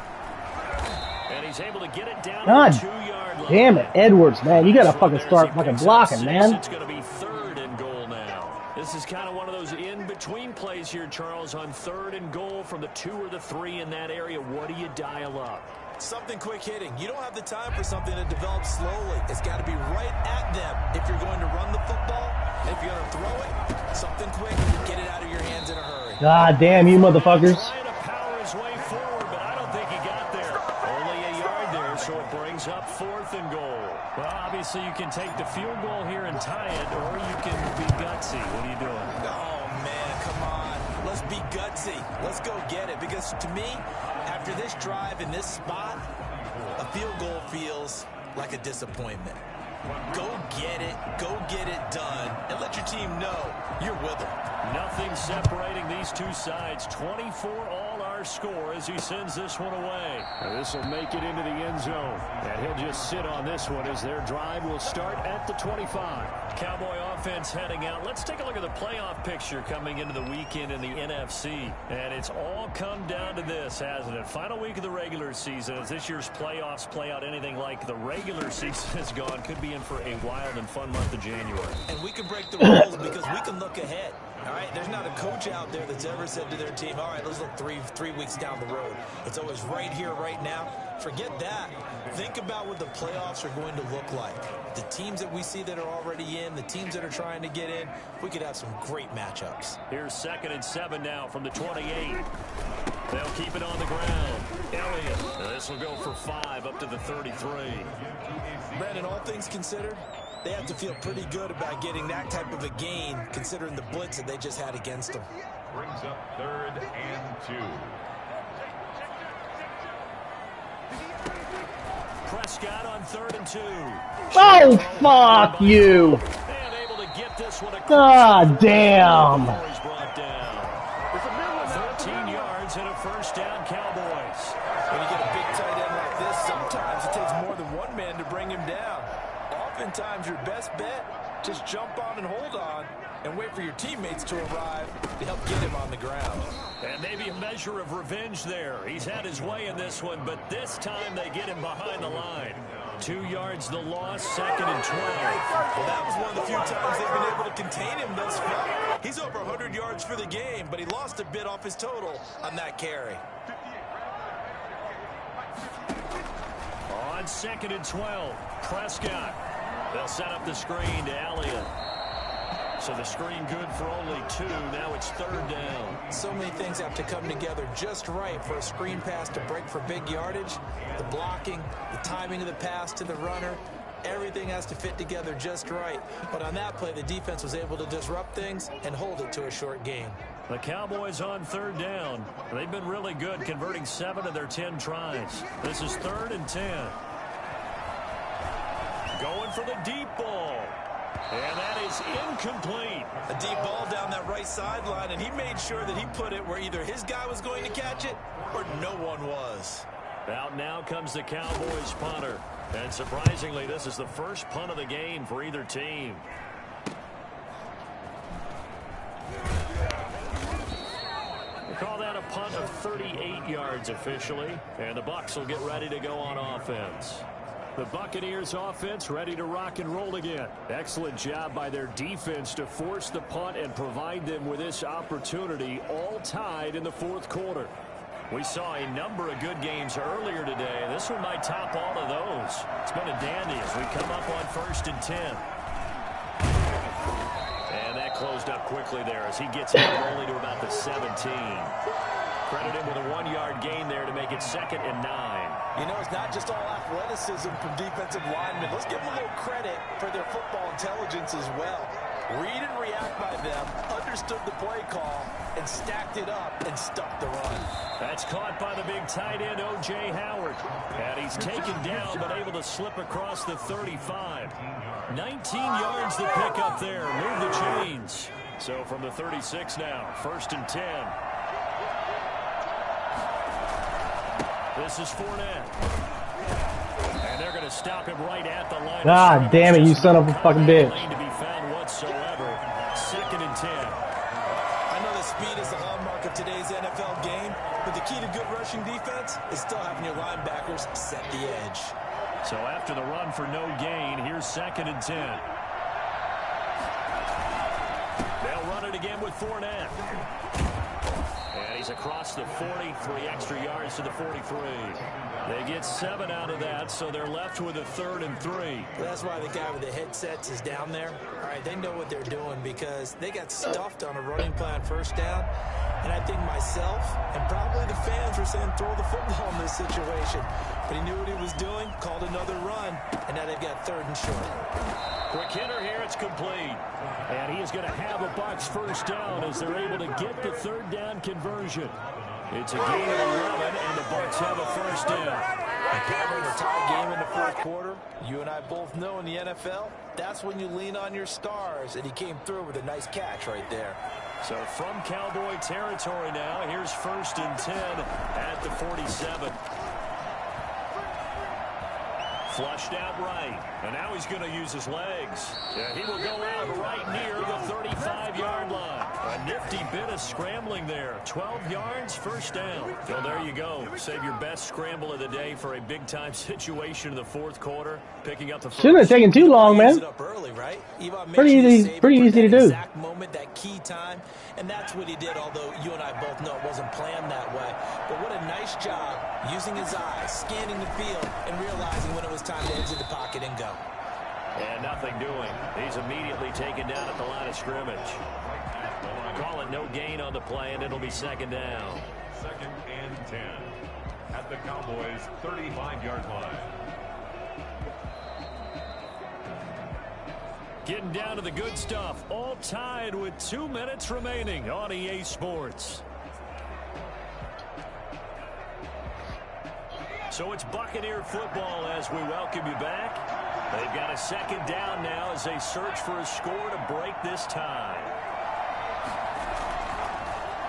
And he's able to get it down God to the 2-yard line. damn it, Edwards, man. You got to fucking start fucking blocking, man. It's going to be 3rd and goal now. This is kind of one of those in-between plays here, Charles, on 3rd and goal from the 2 or the 3 in that area. What do you dial up? Something quick hitting. You don't have the time for something that develops slowly. It's got to be right at them. If you're going to run the football, if you're going to throw it, something quick, get it out of your hands in a hurry. God damn you motherfuckers. Trying to power his way forward, but I don't think he got there. Only a yard there, so it brings up 4th and goal. Well, obviously you can take the field goal here and tie it, or you can be gutsy. What are you doing? Oh, man, come on. Let's be gutsy. Let's go get it. Because to me, after this drive in this spot, a field goal feels like a disappointment. Go get it done, and let your team know you're with them. Nothing separating these two sides. 24 all our score as he sends this one away. This will make it into the end zone. And he'll just sit on this one as their drive will start at the 25. Cowboy offense heading out. Let's take a look at the playoff picture coming into the weekend in the NFC. And it's all come down to this, hasn't it? Final week of the regular season. As this year's playoffs play out anything like the regular season has gone, could be in for a wild and fun month of January. And we can break the rules because we can look ahead. All right, there's not a coach out there that's ever said to their team, all right, let's look three weeks down the road. It's always right here, right now. Forget that. Think about what the playoffs are going to look like. The teams that we see that are already in, the teams that are trying to get in, we could have some great matchups. Here's 2nd and 7 now from the 28. They'll keep it on the ground. Elliott. This will go for 5 up to the 33. Brandon, all things considered, they have to feel pretty good about getting that type of a gain, considering the blitz that they just had against them. Brings up 3rd and 2. Prescott on 3rd and 2. Oh, fuck you. And able to get this one across. God damn. He's brought down. 13 yards and a first down, Cowboys. When you get a big tight end like this, sometimes it takes more than one man to bring him down. Oftentimes, your best bet, just jump on and hold on and wait for your teammates to arrive to help get him on the ground. And maybe a measure of revenge there. He's had his way in this one, but this time they get him behind the line. 2 yards the loss, 2nd and 12. Well, that was one of the few times they've been able to contain him thus far. He's over 100 yards for the game, but he lost a bit off his total on that carry. On 2nd and 12, Prescott. They'll set up the screen to Elliott. So the screen good for only 2. Now it's 3rd down. So many things have to come together just right for a screen pass to break for big yardage. The blocking, the timing of the pass to the runner, everything has to fit together just right. But on that play, the defense was able to disrupt things and hold it to a short gain. The Cowboys on 3rd down. They've been really good, converting 7 of their 10 tries. This is 3rd and 10. Going for the deep ball. And that is incomplete. A deep ball down that right sideline, and he made sure that he put it where either his guy was going to catch it or no one was. Out now comes the Cowboys punter. And surprisingly, this is the first punt of the game for either team. We call that a punt of 38 yards officially. And the Bucs will get ready to go on offense. The Buccaneers offense ready to rock and roll again. Excellent job by their defense to force the punt and provide them with this opportunity, all tied in the 4th quarter. We saw a number of good games earlier today. This one might top all of those. It's been a dandy as we come up on 1st and 10. And that closed up quickly there as he gets out only to about the 17. Credit him with a 1-yard gain there to make it 2nd and 9. You know, it's not just all athleticism from defensive linemen. Let's give them a little credit for their football intelligence as well. Read and react by them, understood the play call, and stacked it up and stuck the run. That's caught by the big tight end, O.J. Howard. And he's taken down but able to slip across the 35. 19 yards to pick up there. Move the chains. So from the 36 now, 1st and 10. This is Fournette. And they're going to stop him right at the line. God damn it, you son of a fucking bitch. To be found whatsoever. 2nd and 10. I know that speed is the hallmark of today's NFL game, but the key to good rushing defense is still having your linebackers set the edge. So after the run for no gain, here's 2nd and 10. They'll run it again with Fournette. And he's across the 40, 3 extra yards to the 43. They get 7 out of that, so they're left with a 3rd and 3. That's why the guy with the headsets is down there. All right, they know what they're doing because they got stuffed on a running play on 1st down. And I think myself and probably the fans were saying throw the football in this situation. But he knew what he was doing, called another run, and now they've got 3rd and short. Quick hitter here, it's complete. And he is going to have a Bucs 1st down as they're able to get the 3rd down conversion. It's a gain of 11, and the Bucs have a 1st down. Having a tie game in the 4th quarter, you and I both know in the NFL, that's when you lean on your stars, and he came through with a nice catch right there. So from Cowboy territory now, here's 1st and 10 at the 47. Flushed out right, and now he's going to use his legs. Yeah, he will go out right near the 35-yard line. A nifty bit of scrambling there. 12 yards, 1st down. So there you go. Save your best scramble of the day for a big-time situation in the 4th quarter. Picking up the first. Shouldn't have taken too long, man. Up early, right? Pretty easy to do. Exact moment, that key time, and that's what he did, although you and I both know it wasn't planned that way. But what a nice job using his eyes, scanning the field, and realizing when it was time to exit the pocket and go. And nothing doing. He's immediately taken down at the line of scrimmage. Call it no gain on the play, and it'll be 2nd down. second and 10 at the Cowboys' 35-yard line. Getting down to the good stuff. All tied with 2 minutes remaining on EA Sports. So it's Buccaneer football as we welcome you back. They've got a second down now as they search for a score to break this tie.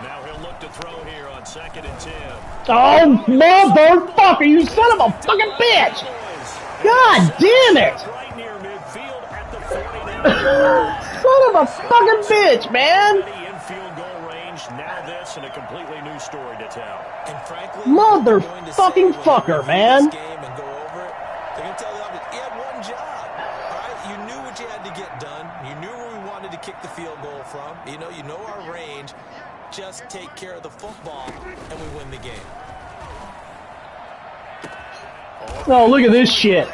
Now he'll look to throw here on 2nd and 10. Oh, motherfucker, you son of a fucking bitch! God damn it! Right near midfield at the 49. Son of a fucking bitch, man! In field goal range. Now this and a completely new story to tell. And frankly, motherfucking fucker, man. Game and go over it. They're going to tell you he had one job. All right, you knew what you had to get done. You knew where we wanted to kick the field goal from. You know our range. Just take care of the football, and we win the game. Oh, look at this shit.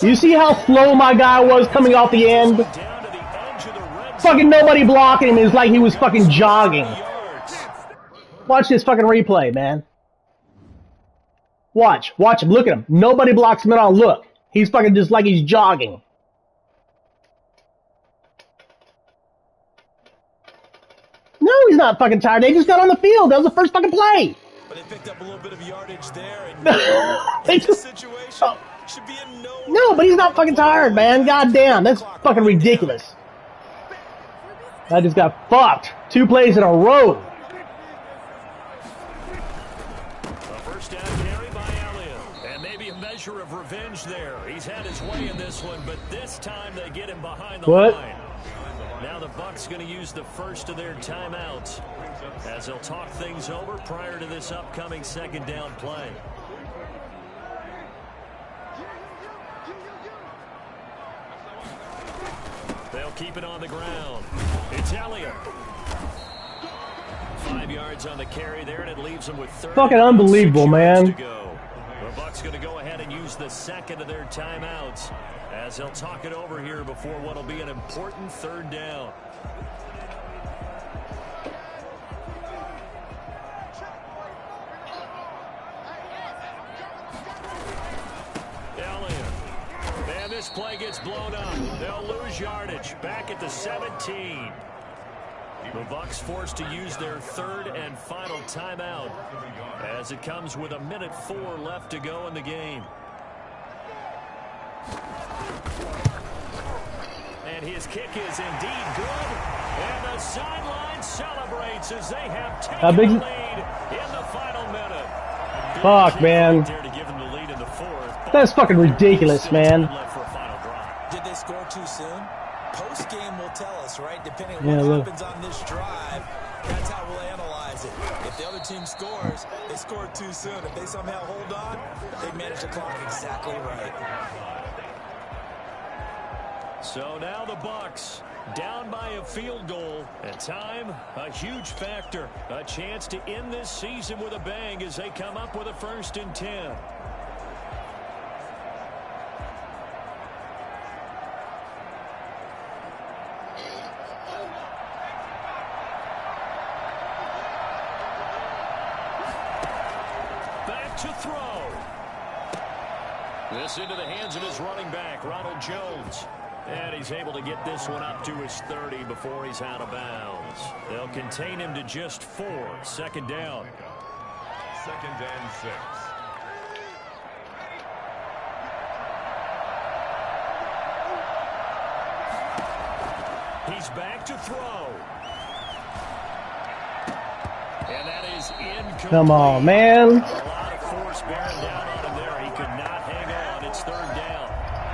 You see how slow my guy was coming off the end? Fucking nobody blocking him. It's like he was fucking jogging. Watch this fucking replay, man. Watch him. Look at him. Nobody blocks him at all. Look. He's fucking just like he's jogging. No, he's not fucking tired. They just got on the field. That was the first fucking play. But they picked up a little bit of yardage there. And in this situation, should be in no, but he's not fucking tired, man. God damn. That's fucking ridiculous. I just got fucked. 2 plays in a row. Of revenge there. He's had his way in this one, but this time they get him behind the line. Now the Bucs going to use the first of their timeouts as they'll talk things over prior to this upcoming second down play. They'll keep it on the ground. It's Elliott. 5 yards on the carry there, and it leaves them with 30. Fucking unbelievable, man. The Bucs going to go ahead and use the second of their timeouts as they'll talk it over here before what will be an important 3rd down. Elliott. And this play gets blown up. They'll lose yardage. Back at the 17. The Bucs forced to use their 3rd and final timeout as it comes with 1:04 left to go in the game. And his kick is indeed good. And the sideline celebrates as they have taken the lead in the final minute. Fuck, man. That's fucking ridiculous, man. Did they score too soon? Post-game will tell us, right? Depending on what happens on this drive, that's how we'll analyze it. If the other team scores, they scored too soon. If they somehow hold on, they manage the clock exactly right. So now the Bucs down by a field goal. And time, a huge factor. A chance to end this season with a bang as they come up with a 1st and 10. To throw. This into the hands of his running back, Ronald Jones. And he's able to get this one up to his 30 before he's out of bounds. They'll contain him to just 4. 2nd down. 2nd and 6. He's back to throw. And that is incomplete. Come on, man. Force bearing down on him there. He could not hang on. It's 3rd down.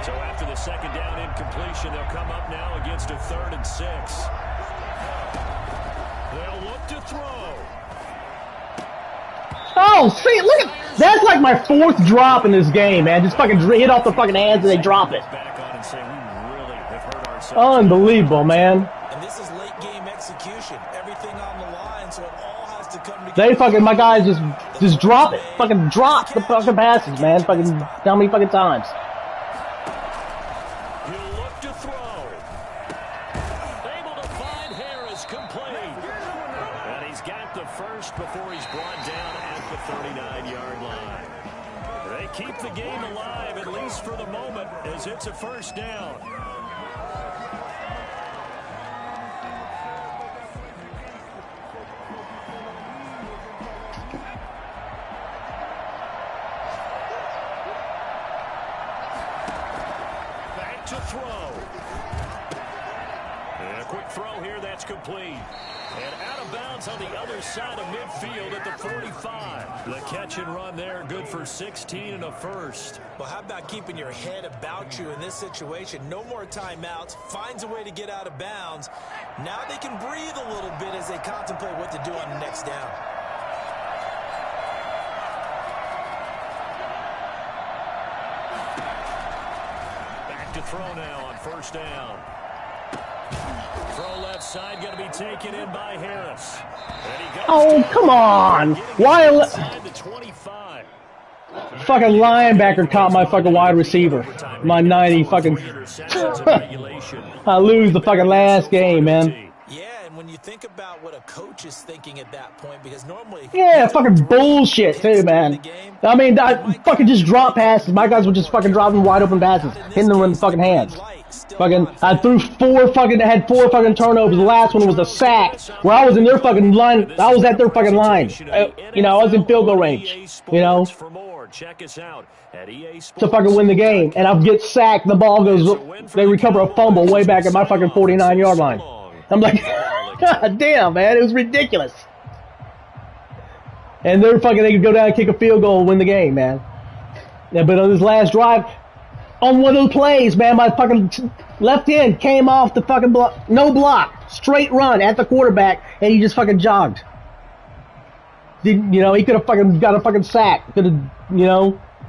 So after the 2nd down incompletion, they'll come up now against a 3rd and 6. They'll look to throw. Oh, see, look at that's like my 4th drop in this game, man. Just fucking hit off the fucking hands and they drop it. Back on and say we really have hurt ourselves. Unbelievable, man. And this is late game execution. Everything on the line, so it all has to come together. They fucking, my guys just drop it. Fucking drop the fucking passes, man. Fucking, how many fucking times? He'll look to throw. Able to find Harris complete. And he's got the first before he's brought down at the 39-yard line. They keep the game alive, at least for the moment, as it's a first down. Back to throw. And a quick throw here that's complete. And out of bounds on the other side of midfield at the 45. The catch and run there, good for 16 and a first. Well, how about keeping your head about you in this situation? No more timeouts. Finds a way to get out of bounds. Now they can breathe a little bit as they contemplate what to do on the next down. Back to throw now on first down. Throw left side, going to be taken in by Harris. Oh, come on. Why? Fucking linebacker caught my fucking wide receiver. My 90 fucking... I lose the fucking last game, man. Yeah, and when you think about what a coach is thinking at that point, because normally... Yeah, fucking bullshit, too, man. I mean, I fucking just drop passes. My guys were just fucking dropping wide open passes, hitting them in the fucking hands. Fucking, I threw had four fucking turnovers. The last one was a sack where I was in their fucking line. I was at their fucking line. You know, I was in field goal range. You know, to fucking win the game. And I get sacked. The ball goes. They recover a fumble way back at my fucking 49-yard line. I'm like, God damn, man, it was ridiculous. And they could go down and kick a field goal and win the game, man. Yeah, but on this last drive. On one of those plays, man, my fucking left end came off the fucking block. No block. Straight run at the quarterback, and he just fucking jogged. He could have fucking got a fucking sack. Could have,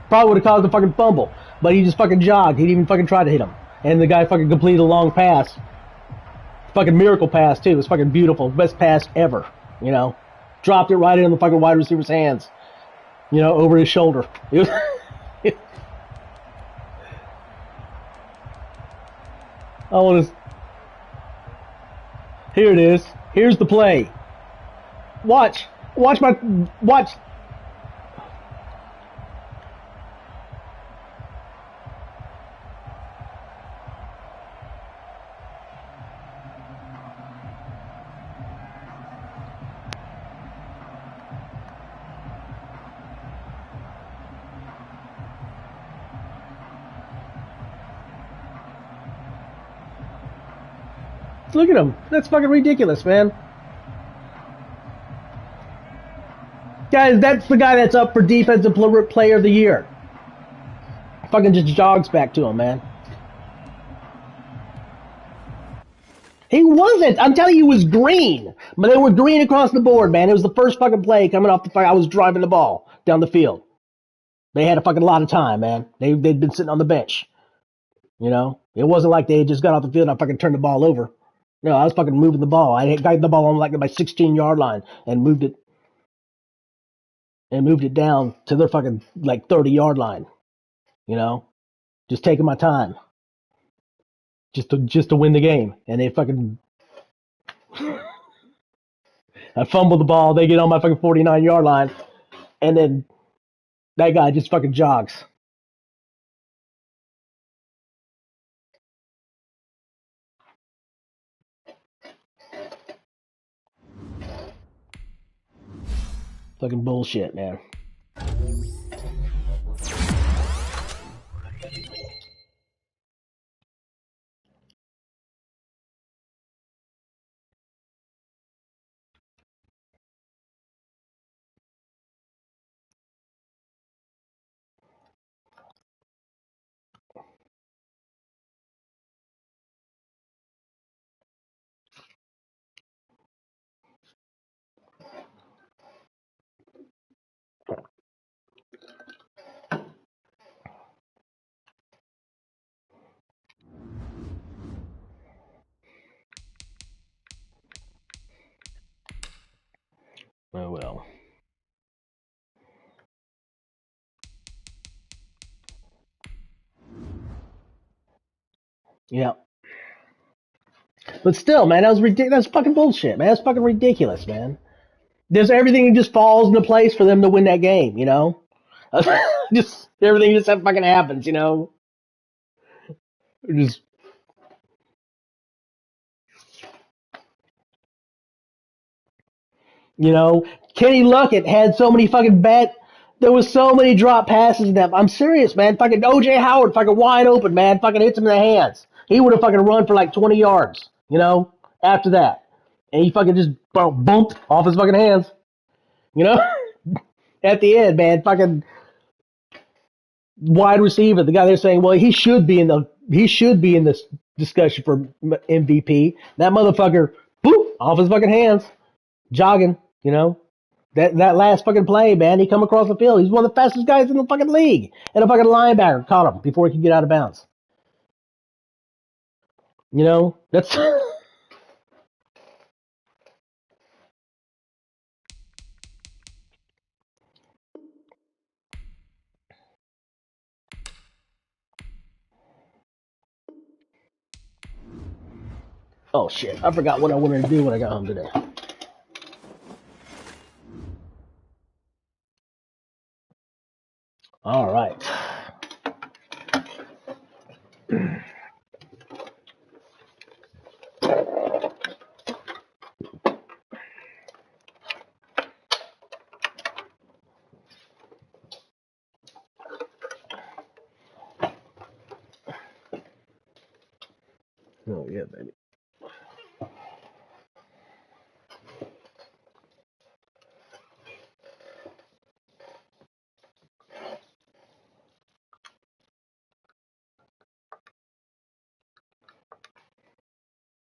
probably would have caused a fucking fumble. But he just fucking jogged. He didn't even fucking try to hit him. And the guy fucking completed a long pass. Fucking miracle pass, too. It was fucking beautiful. Best pass ever, Dropped it right in the fucking wide receiver's hands. Over his shoulder. It was... Here it is. Here's the play. Watch. Watch. Look at him. That's fucking ridiculous, man. Guys, that's the guy that's up for Defensive Player of the Year. Fucking just jogs back to him, man. He wasn't. I'm telling you, he was green. But they were green across the board, man. It was the first fucking play coming off the fire. I was driving the ball down the field. They had a fucking lot of time, man. They'd been sitting on the bench. It wasn't like they had just got off the field and I fucking turned the ball over. No, I was fucking moving the ball. I got the ball on like my 16-yard line and moved it down to their fucking like 30-yard line. Just taking my time. Just to win the game. And they fucking I fumble the ball, they get on my fucking 49-yard line, and then that guy just fucking jogs. Fucking bullshit, man. Oh well. Yeah. But still, man, that was ridiculous. That's fucking bullshit, man. That's fucking ridiculous, man. there's everything just falls into place for them to win that game, you know? Just everything just fucking happens, you know? Just you know, Kenny Luckett had so many fucking there was so many drop passes in that. I'm serious, man. Fucking OJ Howard fucking wide open, man. Fucking hits him in the hands. He would have fucking run for like 20 yards, you know, after that. And he fucking just bumped off his fucking hands, you know? At the end, man, fucking wide receiver, the guy they're saying, well, he should be in this discussion for MVP. That motherfucker, boop, off his fucking hands, jogging, you know? That last fucking play, man, he come across the field. He's one of the fastest guys in the fucking league. And a fucking linebacker caught him before he could get out of bounds. You know? That's oh shit. I forgot what I wanted to do when I got home today. All right. Oh yeah, baby.